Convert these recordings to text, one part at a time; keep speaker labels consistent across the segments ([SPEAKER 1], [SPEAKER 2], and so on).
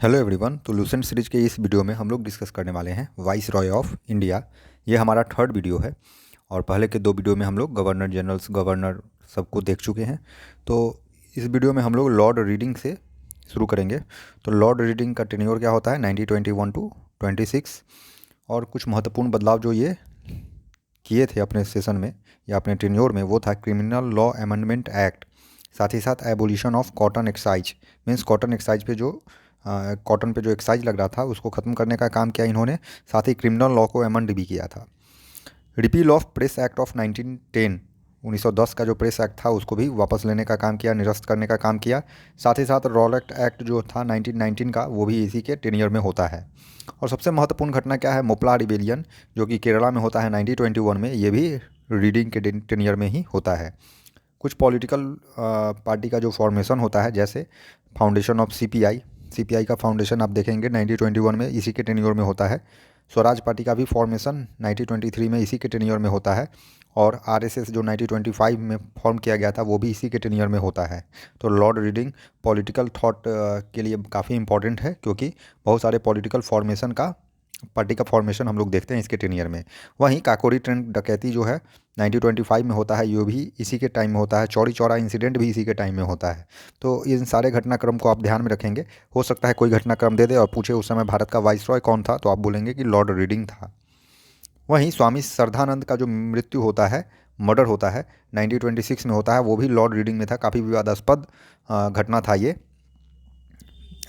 [SPEAKER 1] Hello everyone. तो Lucent series के इस वीडियो में हम लोग डिस्कस करने वाले हैं वाइस रॉय ऑफ इंडिया। ये हमारा थर्ड वीडियो है और पहले के दो वीडियो में हम लोग गवर्नर जनरल्स गवर्नर सबको देख चुके हैं। तो इस वीडियो में हम लोग लॉर्ड रीडिंग से शुरू करेंगे। तो लॉर्ड रीडिंग का टेन्योर क्या होता है 1921 टू 26, और कुछ महत्वपूर्ण बदलाव जो ये किए थे अपने सेशन में या अपने टेन्योर में, वो था क्रिमिनल लॉ अमेंडमेंट एक्ट, साथ ही साथ abolition of cotton excise. Means cotton excise पे जो कॉटन पे जो एक्साइज लग रहा था उसको ख़त्म करने का काम किया इन्होंने। साथ ही क्रिमिनल लॉ को अमेंड भी किया था। Repeal of press act of 1910, 1910 का जो प्रेस एक्ट था उसको भी वापस लेने का काम किया, निरस्त करने का काम किया। साथ ही साथ रॉलेट एक्ट जो था 1919 का, वो भी इसी के टेन्योर में होता है। और सबसे महत्वपूर्ण घटना क्या है, मोपला रिबेलियन, जो कि केरला में होता है 1921 में, ये भी रीडिंग के टेन्योर में ही होता है। कुछ पॉलिटिकल पार्टी का जो फॉर्मेशन होता है, जैसे फाउंडेशन ऑफ सीपीआई का फाउंडेशन आप देखेंगे 1921 में इसी के टेन्योर में होता है। स्वराज पार्टी का भी फॉर्मेशन 1923 में इसी के टेन्योर में होता है। और आरएसएस जो 1925 में फॉर्म किया गया था वो भी इसी के टेन्योर में होता है। तो लॉर्ड रीडिंग पॉलिटिकल थॉट के लिए काफ़ी इंपॉर्टेंट है, क्योंकि बहुत सारे पॉलिटिकल फॉर्मेशन का पार्टी का फॉर्मेशन हम लोग देखते हैं इसके टेन्योर में। वहीं काकोरी ट्रेन डकैती जो है 1925 में होता है, ये भी इसी के टाइम में होता है। चौरी चौरा इंसिडेंट भी इसी के टाइम में होता है। तो इन सारे घटनाक्रम को आप ध्यान में रखेंगे। हो सकता है कोई घटनाक्रम दे दे और पूछे उस समय भारत का वाइसरॉय कौन था, तो आप बोलेंगे कि लॉर्ड रीडिंग था। वहीं स्वामी श्रद्धानंद का जो मृत्यु होता है, मर्डर होता है, 1926 में होता है, वो भी लॉर्ड रीडिंग में था। काफ़ी विवादास्पद घटना था ये।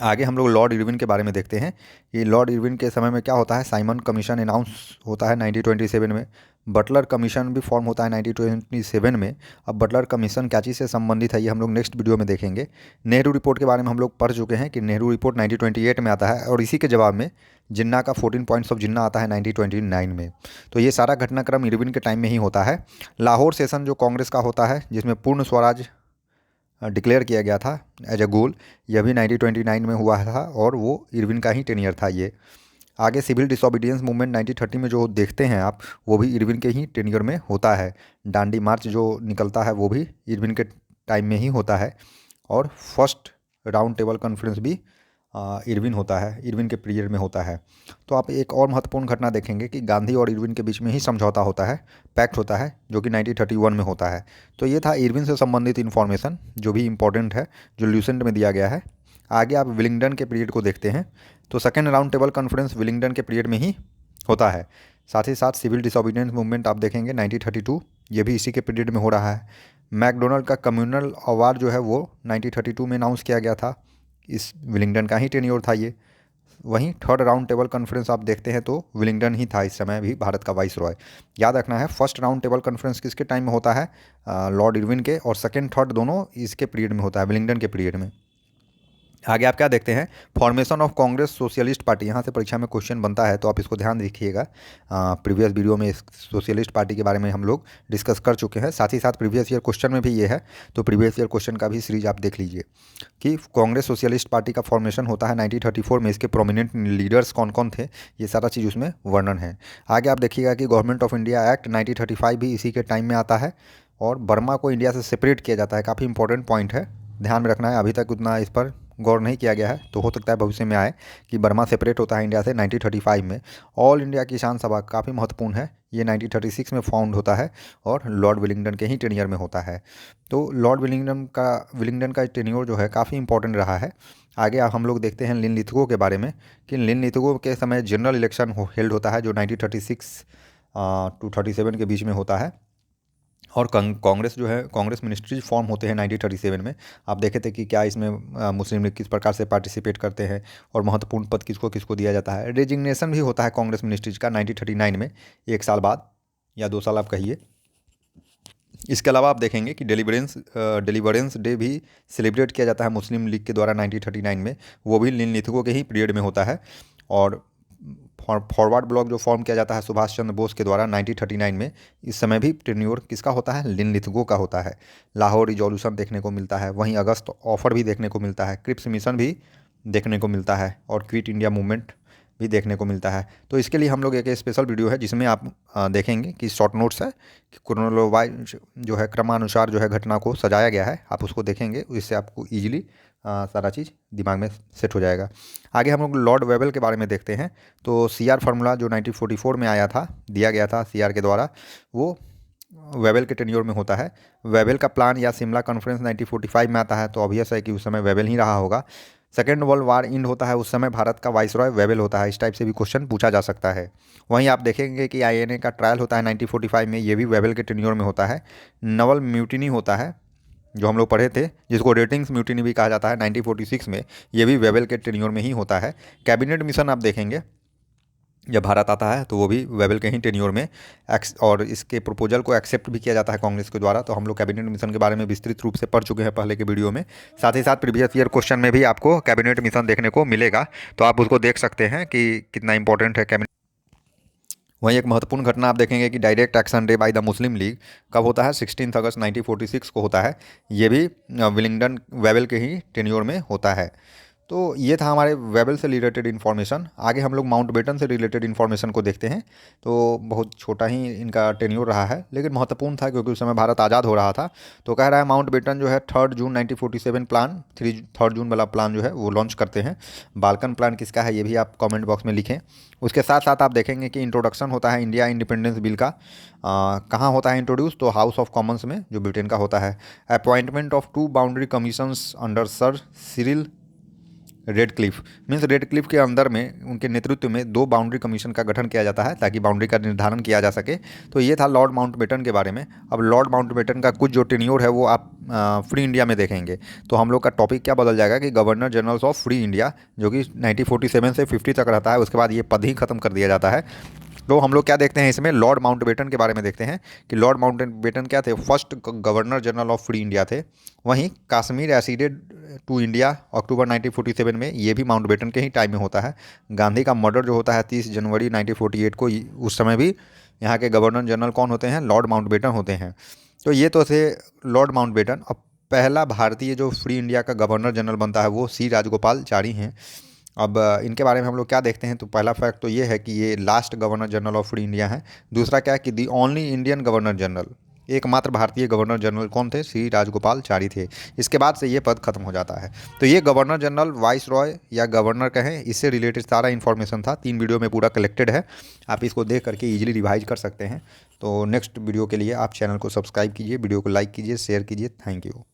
[SPEAKER 1] आगे हम लोग लॉर्ड इरविन के बारे में देखते हैं कि लॉर्ड इरविन के समय में क्या होता है। साइमन कमीशन अनाउंस होता है 1927 में। बटलर कमीशन भी फॉर्म होता है 1927 में। अब बटलर कमीशन क्या चीज़ से संबंधित है ये हम लोग नेक्स्ट वीडियो में देखेंगे। नेहरू रिपोर्ट के बारे में हम लोग पढ़ चुके हैं कि नेहरू रिपोर्ट 1928 में आता है, और इसी के जवाब में जिन्ना का 14 पॉइंट्स ऑफ जिन्ना आता है 1929 में। तो ये सारा घटनाक्रम इरविन के टाइम में ही होता है। लाहौर सेशन जो कांग्रेस का होता है, जिसमें पूर्ण स्वराज डिक्लेयर किया गया था एज अ गोल, यह भी 1929 में हुआ था, और वो इरविन का ही टेनियर था ये। आगे सिविल डिसोबीडियंस मूवमेंट 1930 में जो देखते हैं आप, वो भी इरविन के ही टेनियर में होता है। डांडी मार्च जो निकलता है वो भी इरविन के टाइम में ही होता है। और फर्स्ट राउंड टेबल कॉन्फ्रेंस भी इरविन होता है, इरविन के पीरियड में होता है। तो आप एक और महत्वपूर्ण घटना देखेंगे कि गांधी और इरविन के बीच में ही समझौता होता है, पैक्ट होता है, जो कि 1931 में होता है। तो ये था इरविन से संबंधित इन्फॉर्मेशन जो भी इंपॉर्टेंट है, जो ल्यूसेंट में दिया गया है। आगे आप विलिंगडन के पीरियड को देखते हैं। तो second round table conference Willingdon के पीरियड में ही होता है। साथ ही साथ सिविल डिसोबीडियंस मूवमेंट आप देखेंगे 1932, ये भी इसी के पीरियड में हो रहा है। मैकडोनल्ड का कम्युनल अवार्ड जो है वो 1932 में अनाउंस किया गया था, इस विलिंगडन का ही टेन्योर था ये। वहीं थर्ड राउंड टेबल कॉन्फ्रेंस आप देखते हैं तो विलिंगडन ही था इस समय भी भारत का वाइस रॉय। याद रखना है, फर्स्ट राउंड टेबल कॉन्फ्रेंस किसके टाइम में होता है, लॉर्ड इरविन के, और सेकंड थर्ड दोनों इसके पीरियड में होता है, विलिंगडन के पीरियड में। आगे आप क्या देखते हैं, formation of Congress socialist party. यहाँ से परीक्षा में क्वेश्चन बनता है, तो आप इसको ध्यान रखिएगा। प्रीवियस वीडियो में इस सोशलिस्ट पार्टी के बारे में हम लोग डिस्कस कर चुके हैं। साथ ही साथ प्रीवियस ईयर क्वेश्चन में भी ये है, तो प्रीवियस ईयर क्वेश्चन का भी सीरीज आप देख लीजिए कि कांग्रेस सोशलिस्ट पार्टी का फॉर्मेशन होता है 1934 में। इसके प्रोमिनेंट लीडर्स कौन कौन थे, ये सारा चीज़ उसमें वर्णन है। आगे आप देखिएगा कि गवर्नमेंट ऑफ इंडिया एक्ट 1935 भी इसी के टाइम में आता है, और बर्मा को इंडिया से सेपरेट किया जाता है। काफ़ी इंपॉर्टेंट पॉइंट है, ध्यान में रखना है। अभी तक उतना इस पर गौर नहीं किया गया है, तो हो सकता है भविष्य में आए कि बर्मा सेपरेट होता है इंडिया से 1935 में। ऑल इंडिया किसान सभा काफ़ी महत्वपूर्ण है, ये 1936 में फाउंड होता है, और लॉर्ड विलिंगडन के ही टेन्योर में होता है। तो लॉर्ड विलिंगडन का टेन्योर जो है काफ़ी इंपॉर्टेंट रहा है। आगे हम लोग देखते हैं लिनलिथगो के बारे में कि लिनलिथगो के समय जनरल इलेक्शन हेल्ड होता है, जो 1936 टू 37 के बीच में होता है। और कांग्रेस जो है, कांग्रेस मिनिस्ट्रीज फॉर्म होते हैं 1937 में। आप देखे थे कि क्या इसमें मुस्लिम लीग किस प्रकार से पार्टिसिपेट करते हैं, और महत्वपूर्ण पद किसको किसको दिया जाता है। रेजिग्नेशन भी होता है कांग्रेस मिनिस्ट्रीज का 1939 में, एक साल बाद या 2 साल आप कहिए। इसके अलावा आप देखेंगे कि डिलीवरेंस डे भी सेलिब्रेट किया जाता है मुस्लिम लीग के द्वारा 1939 में, वो भी लिनलिथगो के ही पीरियड में होता है। और फॉरवर्ड ब्लॉक जो फॉर्म किया जाता है सुभाष चंद्र बोस के द्वारा 1939 में, इस समय भी टेन्योर किसका होता है, लिनलिथगो का होता है। लाहौर रिजोल्यूशन देखने को मिलता है, वहीं अगस्त ऑफर भी देखने को मिलता है, क्रिप्स मिशन भी देखने को मिलता है, और क्विट इंडिया मूवमेंट भी देखने को मिलता है। तो इसके लिए हम लोग एक स्पेशल वीडियो है जिसमें आप देखेंगे कि शॉर्ट नोट्स है कि क्रोनोलॉजी जो है क्रमानुसार जो है घटना को सजाया गया है, आप उसको देखेंगे, इससे आपको ईजिली सारा चीज़ दिमाग में सेट हो जाएगा। आगे हम लोग लॉर्ड वेबल के बारे में देखते हैं। तो CR फार्मूला जो 1944 में आया था, दिया गया था CR के द्वारा, वो वेबल के टेन्योर में होता है। वेबल का प्लान या शिमला कॉन्फ्रेंस 1945 में आता है, तो ऑब्वियस है कि उस समय वेबल ही रहा होगा। सेकेंड वर्ल्ड वार इंड होता है, उस समय भारत का वाइसरॉय वेबल होता है। इस टाइप से भी क्वेश्चन पूछा जा सकता है। वहीं आप देखेंगे कि INA का ट्रायल होता है 1945 में, ये भी वेबल के टेन्योर में होता है। नवल म्यूटिनी होता है जो हम लोग पढ़े थे, जिसको रेटिंग्स म्यूटिनी भी कहा जाता है, 1946 में, ये भी वेबल के टेन्योर में ही होता है। कैबिनेट मिशन आप देखेंगे जब भारत आता है तो वो भी वेबल के ही टेन्योर में और इसके प्रपोजल को एक्सेप्ट भी किया जाता है कांग्रेस के द्वारा। तो हम लोग कैबिनेट मिशन के बारे में विस्तृत रूप से पढ़ चुके हैं पहले के वीडियो में। साथ ही साथ प्रीवियस ईयर क्वेश्चन में भी आपको कैबिनेट मिशन देखने को मिलेगा, तो आप उसको देख सकते हैं कि कितना इंपॉर्टेंट है कैबिनेट। वहीं एक महत्वपूर्ण घटना आप देखेंगे कि direct action day by the Muslim league कब होता है, 16 अगस्त 1946 को होता है। ये भी विलिंगडन वेबल के ही टेन्योर में होता है। तो ये था हमारे वेबल से रिलेटेड इन्फॉर्मेशन। आगे हम लोग माउंटबेटन से रिलेटेड इन्फॉर्मेशन को देखते हैं। तो बहुत छोटा ही इनका टेन्योर रहा है, लेकिन महत्वपूर्ण था क्योंकि उस समय भारत आज़ाद हो रहा था। तो कह रहा है माउंटबेटन जो है 3 जून 1947 प्लान 3 जून वाला प्लान जो है वो लॉन्च करते हैं। बाल्कन प्लान किसका है ये भी आप कमेंट बॉक्स में लिखें। उसके साथ साथ आप देखेंगे कि इंट्रोडक्शन होता है इंडिया इंडिपेंडेंस बिल का। कहाँ होता है इंट्रोड्यूस, तो हाउस ऑफ कॉमन्स में, जो ब्रिटेन का होता है। Appointment of 2 boundary commissions under sir Cyril Radcliffe, means Radcliffe के अंदर में उनके नेतृत्व में 2 बाउंड्री कमीशन का गठन किया जाता है ताकि बाउंड्री का निर्धारण किया जा सके। तो ये था लॉर्ड माउंटबेटन के बारे में। अब लॉर्ड माउंटबेटन का कुछ जो टेन्योर है वो आप फ्री इंडिया में देखेंगे। तो हम लोग का टॉपिक क्या बदल जाएगा कि governor generals of free India, जो कि 1947 से 50 तक रहता है, उसके बाद ये पद ही खत्म कर दिया जाता है। तो हम लोग क्या देखते हैं इसमें, लॉर्ड माउंटबेटन के बारे में देखते हैं कि लॉर्ड माउंटबेटन क्या थे, first governor general of free India थे। वहीं कश्मीर एसीडेड टू इंडिया अक्टूबर 1947 में, ये भी माउंटबेटन के ही टाइम में होता है। गांधी का मर्डर जो होता है 30 जनवरी 1948 को, उस समय भी यहाँ के गवर्नर जनरल कौन होते हैं, लॉर्ड माउंटबेटन होते हैं। तो ये तो थे लॉर्ड माउंटबेटन। अब पहला भारतीय जो फ्री इंडिया का गवर्नर जनरल बनता है वो C राजगोपालाचारी हैं। अब इनके बारे में हम लोग क्या देखते हैं, तो पहला फैक्ट तो ये है कि ये last governor general of free India हैं। दूसरा क्या है कि the only Indian governor general, एकमात्र भारतीय गवर्नर जनरल कौन थे, C राजगोपालाचारी थे। इसके बाद से ये पद खत्म हो जाता है। तो ये गवर्नर जनरल, वाइस रॉय या गवर्नर कहें, इससे रिलेटेड सारा इन्फॉर्मेशन था, 3 वीडियो में पूरा कलेक्टेड है। आप इसको देख करके ईजिली रिवाइज कर सकते हैं। तो नेक्स्ट वीडियो के लिए आप चैनल को सब्सक्राइब कीजिए, वीडियो को लाइक कीजिए, शेयर कीजिए। Thank you.